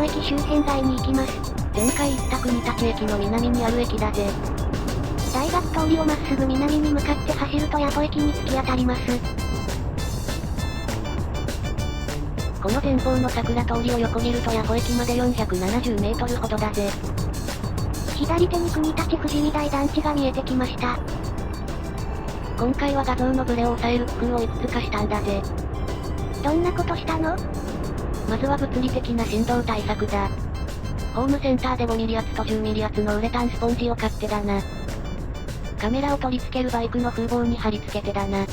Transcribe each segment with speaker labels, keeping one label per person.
Speaker 1: 駅周辺街に行きます。
Speaker 2: 前回行った国立駅の南にある駅だぜ。
Speaker 1: 大学通りをまっすぐ南に向かって走ると谷保駅に突き当たります。
Speaker 2: この前方の桜通りを横切ると谷保駅まで470メートルほどだぜ。
Speaker 1: 左手に国立富士見台団地が見えてきました。
Speaker 2: 今回は画像のブレを抑える工夫をいくつかしたんだぜ。
Speaker 1: どんなことしたの？
Speaker 2: まずは物理的な振動対策だ。ホームセンターで5ミリ圧と10ミリ圧のウレタンスポンジを買ってだな。カメラを取り付けるバイクの風防に貼り付けてだな。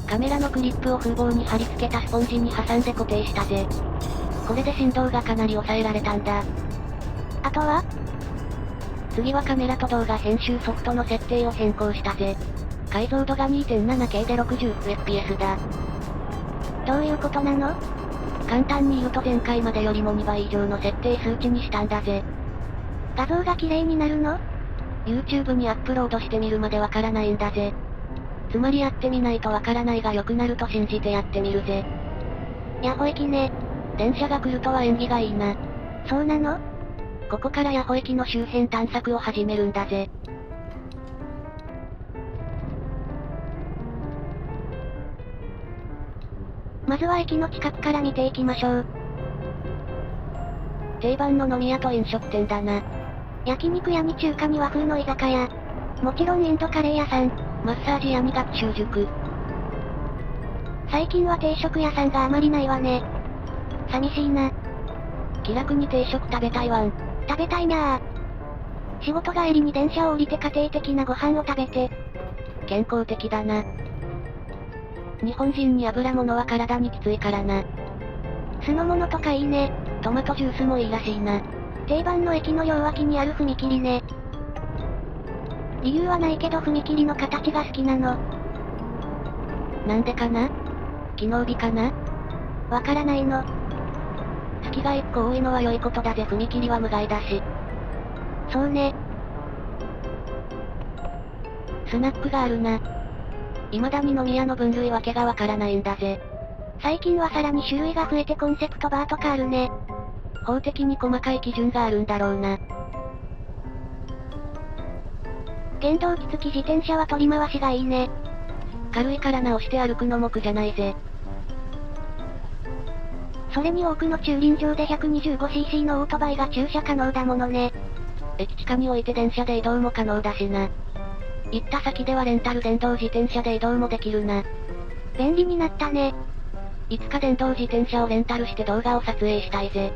Speaker 2: カメラのクリップを風防に貼り付けたスポンジに挟んで固定したぜ。これで振動がかなり抑えられたんだ。
Speaker 1: あとは？
Speaker 2: 次はカメラと動画編集ソフトの設定を変更したぜ。解像度が 2.7K で 60fps だ。
Speaker 1: どういうことなの？
Speaker 2: 簡単に言うと前回までよりも2倍以上の設定数値にしたんだぜ。
Speaker 1: 画像が綺麗になるの？
Speaker 2: YouTube にアップロードしてみるまでわからないんだぜ。つまりやってみないとわからないが良くなると信じてやってみるぜ。
Speaker 1: 谷保駅ね。
Speaker 2: 電車が来るとは縁起がいいな。
Speaker 1: そうなの？
Speaker 2: ここから谷保駅の周辺探索を始めるんだぜ。
Speaker 1: まずは駅の近くから見ていきましょう。
Speaker 2: 定番の飲み屋と飲食店だな。
Speaker 1: 焼肉屋に中華に和風の居酒屋。もちろんインドカレー屋さん。
Speaker 2: マッサージ屋に学習塾。
Speaker 1: 最近は定食屋さんがあまりないわね。寂しいな。
Speaker 2: 気楽に定食食べたいわん。
Speaker 1: 食べたいなぁ。仕事帰りに電車を降りて家庭的なご飯を食べて。
Speaker 2: 健康的だな。日本人に油物は体にきついからな。
Speaker 1: 酢の物とかいいね。
Speaker 2: トマトジュースもいいらしいな。
Speaker 1: 定番の駅の両脇にある踏切ね。理由はないけど踏切の形が好きなの。
Speaker 2: なんでかな？機能美かな？
Speaker 1: わからないの。
Speaker 2: 好きが一個多いのは良いことだぜ。踏切は無害だし。
Speaker 1: そうね。
Speaker 2: スナックがあるな。未だに飲み屋の分類わけがわからないんだぜ。
Speaker 1: 最近はさらに種類が増えてコンセプトバーとかあるね。
Speaker 2: 法的に細かい基準があるんだろうな。
Speaker 1: 原動機付き自転車は取り回しがいいね。
Speaker 2: 軽いから直して歩くのも苦じゃないぜ。
Speaker 1: それに多くの駐輪場で 125cc のオートバイが駐車可能だものね。
Speaker 2: 駅地下において電車で移動も可能だしな。行った先ではレンタル電動自転車で移動もできるな。
Speaker 1: 便利になったね。
Speaker 2: いつか電動自転車をレンタルして動画を撮影したいぜ。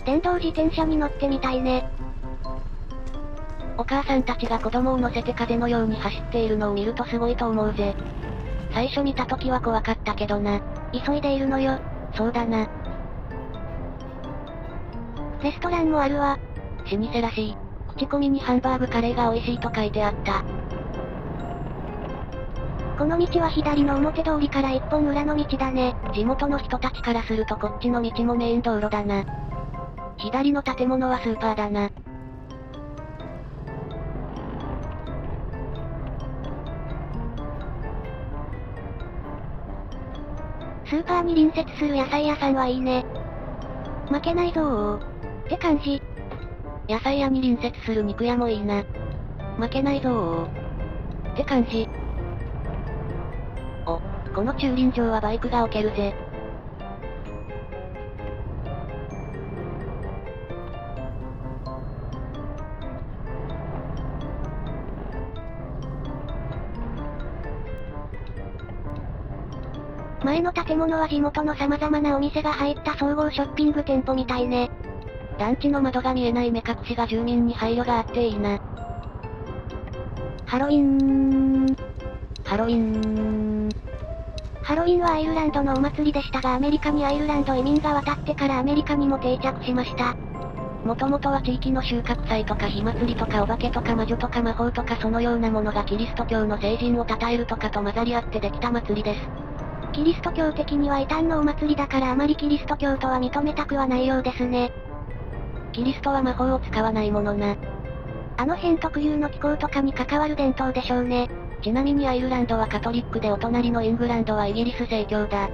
Speaker 1: 電動自転車に乗ってみたいね。
Speaker 2: お母さんたちが子供を乗せて風のように走っているのを見るとすごいと思うぜ。最初見た時は怖かったけどな。
Speaker 1: 急いでいるのよ。
Speaker 2: そうだな。
Speaker 1: レストランもあるわ。
Speaker 2: 老舗らしい。口コミにハンバーグカレーが美味しいと書いてあった。
Speaker 1: この道は左の表通りから一本裏の道だね。
Speaker 2: 地元の人たちからするとこっちの道もメイン道路だな。左の建物はスーパーだな。
Speaker 1: スーパーに隣接する野菜屋さんはいいね。負けないぞーって感じ。
Speaker 2: 野菜屋に隣接する肉屋もいいな。負けないぞーって感じ。お、この駐輪場はバイクが置けるぜ。
Speaker 1: 前の建物は地元の様々なお店が入った総合ショッピング店舗みたいね。
Speaker 2: 団地の窓が見えない目隠しが住民に配慮があっていいな。
Speaker 1: ハロウィン。
Speaker 2: ハロウィン。
Speaker 1: ハロウィンはアイルランドのお祭りでしたがアメリカにアイルランド移民が渡ってからアメリカにも定着しました。
Speaker 2: もともとは地域の収穫祭とか火祭りとかお化けとか魔女とか魔法とかそのようなものがキリスト教の聖人を称えるとかと混ざり合ってできた祭りです。
Speaker 1: キリスト教的には異端のお祭りだからあまりキリスト教とは認めたくはないようですね。
Speaker 2: キリストは魔法を使わないものな。
Speaker 1: あの辺特有の気候とかに関わる伝統でしょうね。
Speaker 2: ちなみにアイルランドはカトリックでお隣のイングランドはイギリス正教だ。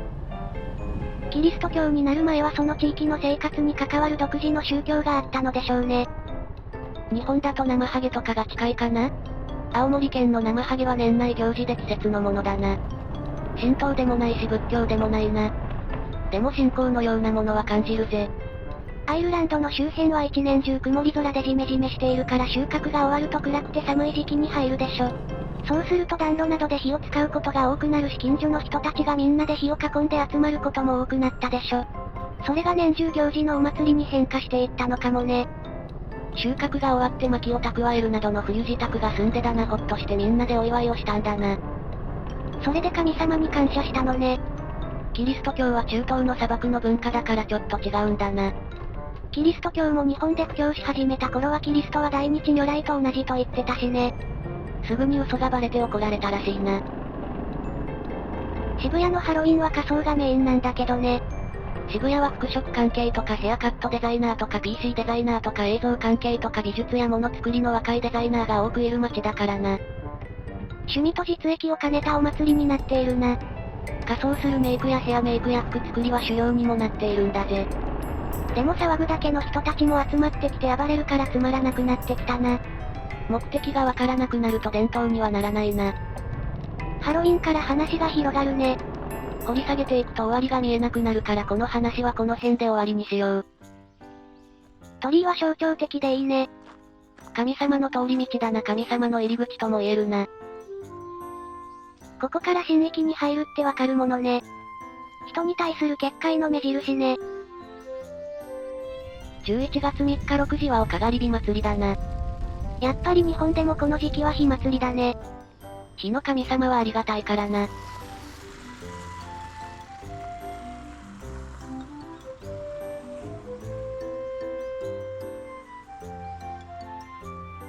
Speaker 1: キリスト教になる前はその地域の生活に関わる独自の宗教があったのでしょうね。
Speaker 2: 日本だと生ハゲとかが近いかな？青森県の生ハゲは年内行事で季節のものだな。神道でもないし仏教でもないな。でも信仰のようなものは感じるぜ。
Speaker 1: アイルランドの周辺は一年中曇り空でジメジメしているから収穫が終わると暗くて寒い時期に入るでしょ。そうすると暖炉などで火を使うことが多くなるし近所の人たちがみんなで火を囲んで集まることも多くなったでしょ。それが年中行事のお祭りに変化していったのかもね。
Speaker 2: 収穫が終わって薪を蓄えるなどの冬支度が済んでだなほっとしてみんなでお祝いをしたんだな。
Speaker 1: それで神様に感謝したのね。
Speaker 2: キリスト教は中東の砂漠の文化だからちょっと違うんだな。
Speaker 1: キリスト教も日本で布教し始めた頃はキリストは大日如来と同じと言ってたしね。
Speaker 2: すぐに嘘がバレて怒られたらしいな。
Speaker 1: 渋谷のハロウィンは仮装がメインなんだけどね。
Speaker 2: 渋谷は服飾関係とかヘアカットデザイナーとか PC デザイナーとか映像関係とか美術やものづくりの若いデザイナーが多くいる街だからな。
Speaker 1: 趣味と実益を兼ねたお祭りになっているな。
Speaker 2: 仮装するメイクやヘアメイクや服作りは主要にもなっているんだぜ。
Speaker 1: でも騒ぐだけの人たちも集まってきて暴れるからつまらなくなってきたな。
Speaker 2: 目的がわからなくなると伝統にはならないな。
Speaker 1: ハロウィンから話が広がるね。
Speaker 2: 掘り下げていくと終わりが見えなくなるからこの話はこの辺で終わりにしよう。
Speaker 1: 鳥居は象徴的でいいね。
Speaker 2: 神様の通り道だな。神様の入り口とも言えるな。
Speaker 1: ここから神域に入るってわかるものね。人に対する結界の目印ね。
Speaker 2: 11月3日6時はおかがり火祭りだな。
Speaker 1: やっぱり日本でもこの時期は火祭りだね。
Speaker 2: 火の神様はありがたいからな。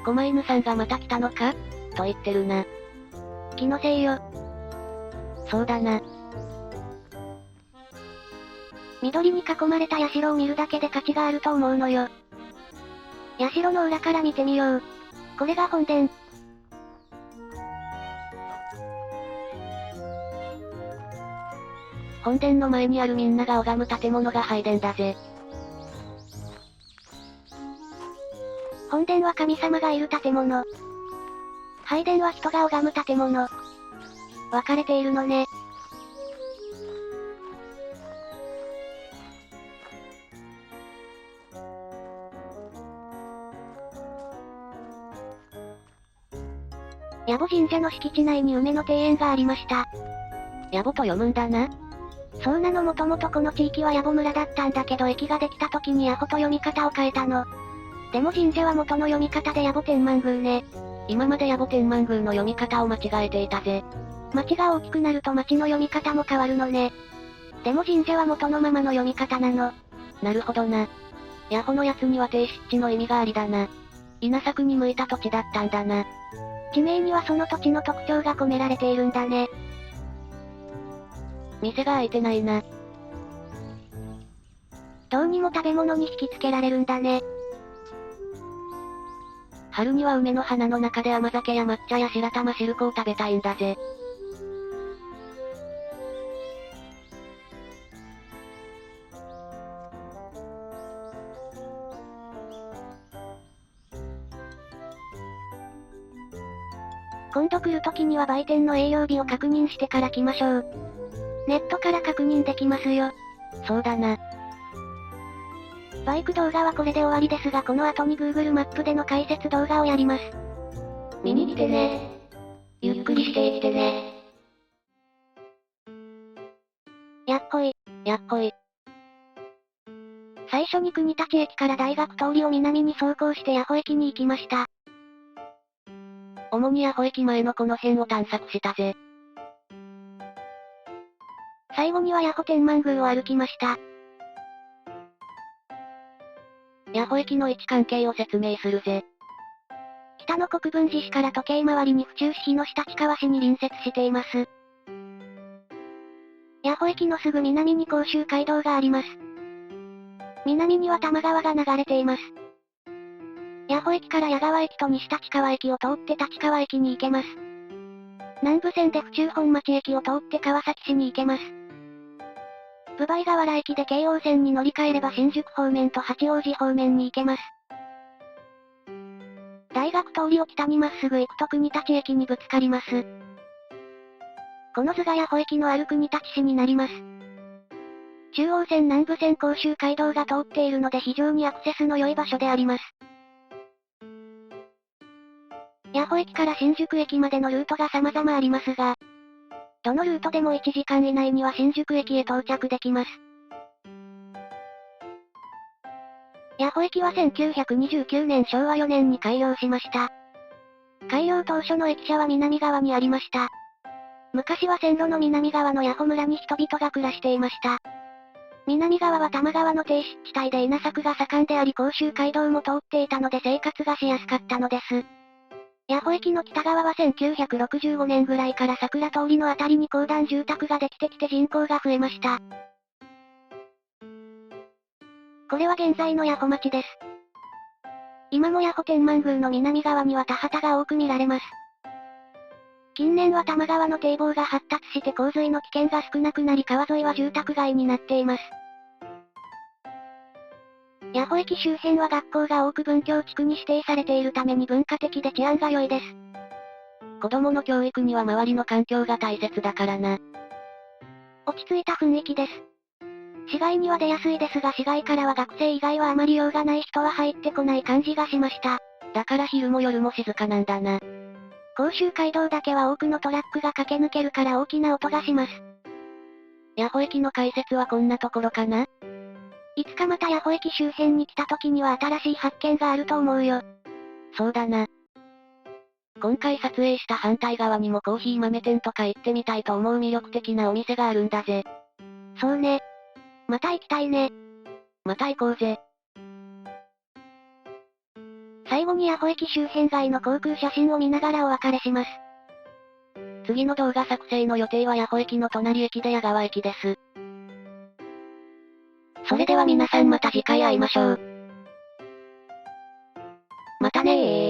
Speaker 2: 狛犬さんがまた来たのかと言ってるな。
Speaker 1: 気のせいよ。
Speaker 2: そうだな。
Speaker 1: 緑に囲まれた社を見るだけで価値があると思うのよ。社の裏から見てみよう。これが本殿。
Speaker 2: 本殿の前にあるみんなが拝む建物が拝殿だぜ。
Speaker 1: 本殿は神様がいる建物。拝殿は人が拝む建物。分かれているのね。矢保神社の敷地内に梅の庭園がありました。
Speaker 2: 矢保と読むんだな。
Speaker 1: そうなの。もともとこの地域は矢保村だったんだけど駅ができた時に矢保と読み方を変えたの。でも神社は元の読み方で矢保天満宮ね。
Speaker 2: 今まで矢保天満宮の読み方を間違えていたぜ。
Speaker 1: 町が大きくなると町の読み方も変わるのね。でも神社は元のままの読み方なの。
Speaker 2: なるほどな。矢保のやつには低湿地の意味がありだな。稲作に向いた土地だったんだな。
Speaker 1: 地名にはその土地の特徴が込められているんだね。
Speaker 2: 店が開いてないな。
Speaker 1: どうにも食べ物に引きつけられるんだね。
Speaker 2: 春には梅の花の中で甘酒や抹茶や白玉汁粉を食べたいんだぜ。
Speaker 1: 今度来る時には売店の営業日を確認してから来ましょう。ネットから確認できますよ。
Speaker 2: そうだな。
Speaker 1: バイク動画はこれで終わりですがこの後に Google マップでの解説動画をやります。
Speaker 2: 見に来てね。ゆっくりしていってね。
Speaker 1: やっほい。
Speaker 2: やっほい。
Speaker 1: 最初に国立駅から大学通りを南に走行して八穂駅に行きました。
Speaker 2: 主に八穂駅前のこの辺を探索したぜ。
Speaker 1: 最後には八穂天満宮を歩きました。
Speaker 2: 八穂駅の位置関係を説明するぜ。
Speaker 1: 北の国分寺市から時計回りに府中市日下立川市に隣接しています。八穂駅のすぐ南に甲州街道があります。南には多摩川が流れています。八穂駅から矢川駅と西立川駅を通って立川駅に行けます。南武線で府中本町駅を通って川崎市に行けます。分倍河原駅で京王線に乗り換えれば新宿方面と八王子方面に行けます。大学通りを北にまっすぐ行くと国立駅にぶつかります。この図が谷保駅のある国立市になります。中央線南部線甲州街道が通っているので非常にアクセスの良い場所であります。谷保駅から新宿駅までのルートが様々ありますが、どのルートでも1時間以内には新宿駅へ到着できます。谷保駅は1929年昭和4年に開業しました。開業当初の駅舎は南側にありました。昔は線路の南側の谷保村に人々が暮らしていました。南側は多摩川の低湿地帯で稲作が盛んであり甲州街道も通っていたので生活がしやすかったのです。谷保駅の北側は1965年ぐらいから桜通りのあたりに公団住宅ができてきて人口が増えました。これは現在の谷保町です。今も谷保天満宮の南側には田畑が多く見られます。近年は多摩川の堤防が発達して洪水の危険が少なくなり川沿いは住宅街になっています。谷保駅周辺は学校が多く文教地区に指定されているために文化的で治安が良いです。
Speaker 2: 子供の教育には周りの環境が大切だからな。
Speaker 1: 落ち着いた雰囲気です。市街には出やすいですが市街からは学生以外はあまり用がない人は入ってこない感じがしました。
Speaker 2: だから昼も夜も静かなんだな。
Speaker 1: 甲州街道だけは多くのトラックが駆け抜けるから大きな音がします。
Speaker 2: 谷保駅の解説はこんなところかな？
Speaker 1: いつかまた谷保駅周辺に来た時には新しい発見があると思うよ。
Speaker 2: そうだな。今回撮影した反対側にもコーヒー豆店とか行ってみたいと思う魅力的なお店があるんだぜ。
Speaker 1: そうね。また行きたいね。
Speaker 2: また行こうぜ。
Speaker 1: 最後に谷保駅周辺街の航空写真を見ながらお別れします。
Speaker 2: 次の動画作成の予定は谷保駅の隣駅で矢川駅です。それでは皆さんまた次回会いましょう。またねー。